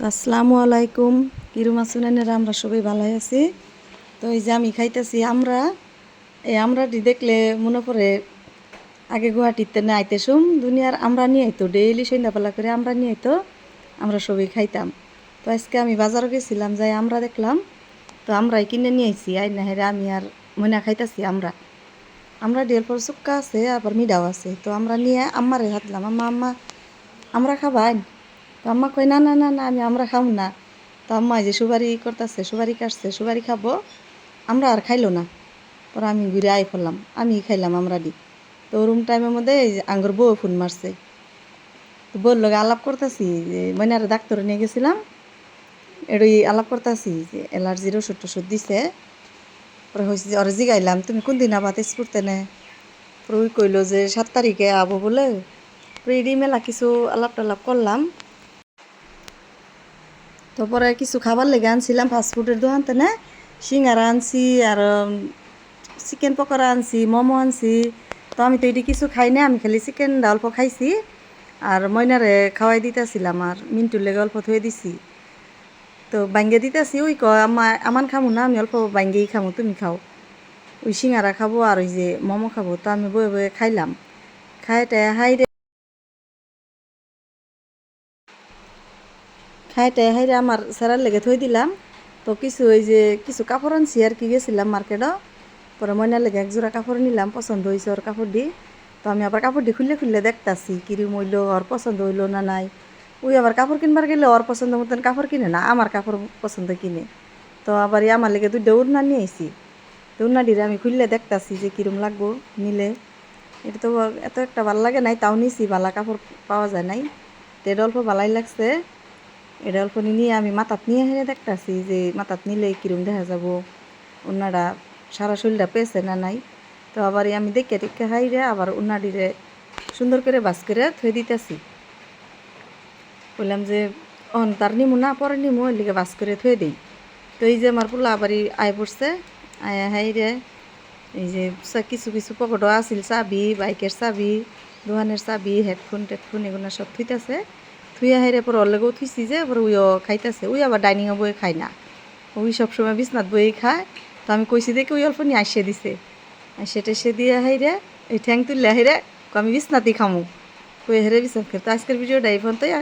তো আসসালামু আলাইকুম। কিরম আছেন এনারা? আমরা সবাই ভালোই আছি। তো এই যে আমি খাইতেছি আমরা দেখলে মনে পড়ে আগে গুয়াহাটিতে না আইতেছুম দুনিয়ার আমরা নিয়ে আইতো ডেইলি সন্ধ্যাবেলা করে আমরা নিয়ে আইতো, আমরা সবাই খাইতাম। তো আজকে আমি বাজারে গেছিলাম, যাই আমরা দেখলাম, তো আমরাই কিনে নিয়ে আইছি। আই না হেরে আমি আর ময়না খাইতেছি। আমরা ডেল পর চুক্কা আছে, আবার মিডাও আছে। তো আমরা নিয়ে আম্মারে হাতলাম, আম্মা আম্মা আমরা খাবাই। তো আম্মা কই না না না না আমি আমরা খাম না। তো আম্মা যে সুপারি করতেছে, সুপারি কাটছে, সুপারি খাবো, আমরা আর খাইলো না। পরে আমি ঘুরে আই ফেললাম, আমি খাইলাম আমরা দি। তো রুম টাইমের মধ্যে এই যে আঙ্গুর বউ ফোন মারছে। তো বউর লগে আলাপ করতেছি যে ময়নারে ডাক্তারে নিয়ে গেছিলাম, এড়ই আলাপ করতেছি যে অ্যালার্জির ওষুধ টষুধ দিছে। পরে হয়েছে যে ওরা জিগাইলাম তুমি কোন দিন আবার টেস্ট করতে নে। পরে ওই কইলো যে 7 তারিখে আবো বলে। পরে এডি মেলা কিছু আলাপ টালাপ করলাম। তারপরে কিছু খাবার লেগে আনছিলাম ফাস্টফুডের দোকান থেকে, সিঙ্গারা আনছি আর চিকেন পকোড়া আনছি, মোমো আনছি। তো আমি তো এটি কিছু খাই না, আমি খালি চিকেন অল্প খাইছি আর ময়নারে খাওয়াই দিতেছিলাম আর মিন্টুর লেগে অল্প থয়ে দিছি। তো বাইঙ্গে দিতেছি, ওই আমান খামু না, আমি অল্প বাইঙ্গেই খামু, তুমি খাও। ওই সিঙ্গারা খাবো আর ওই যে মোমো খাবো। তো আমি বয়ে বয়ে খাইলাম। খাইতে হাইরে আমার স্যারার লেগে থই দিলাম। তো কিছু ওই যে কিছু কাপড় আনছি আর কি, গেছিলাম মার্কেটও। পরে ময়নার লেগে একজোড়া কাপড় নিলাম, পছন্দ হয়েছে ওর কাপড় দি। তো আমি আবার কাপড়টি খুললে খুললে দেখতাছি কিরম হইলো, ওর পছন্দ হইলো না নাই। ওই আবার কাপড় কিনবার গেলে ওর পছন্দ মতন কাপড় কিনে না, আমার কাপড় পছন্দ কিনে। তো আবার আমার লেগে দুইটা উড়না নিয়ে আইছি। তো উড়নাটিরে আমি খুললে দেখতাছি যে কিরম লাগবো নিলে। এটা তো এত একটা ভালো লাগে নাই, তাও নিছি, ভালো কাপড় পাওয়া যায় নাই। তো এটা অল্প ভালাই লাগছে। এটা অল্প নিয়ে আমি মাথাত নিয়ে হেরে দেখতেছি যে মাথাত নিলে কিরম দেখা যাব, ওনারা সারা শরীরটা পেয়েছে না নাই। তো আবার আমি দেখে টেকে হাইরে আবার উন্নাডিরে সুন্দর করে বাস করে থই দিতেছি। বললাম যে তার নিমু না, পরে নিমু, ওই লিগে বাস করে থই দিই। তো এই যে আমার পোলা আবারই আয় পড়ছে, আয় হাইরে এই যে কিছু কিছু পকেটও আসিল, চাবি, বাইকের চাবি, দোকানের চাবি, হেডফোন টেডফোন এগুলো সব থুইতেছে। থুইয়া হাইরে পরে ওর লগেও থুইছি যে, পরে উইও খাইতেছে। ওই আবার ডাইনিংয়ে বয়ে খায় না, ওই সবসময় বিছনাথ বয়েই খায়। তো আমি কইছি দেখে ওই অল্প নিয়ে আসে দিছে, আসে টেসে দিয়ে হাইরে এই ঠ্যাং তুললে হাইরে আমি বিছনাতেই খামু, কই হেরে বিছনাত খেতে। আজকের ভিডিওটা এই পর্যন্তই।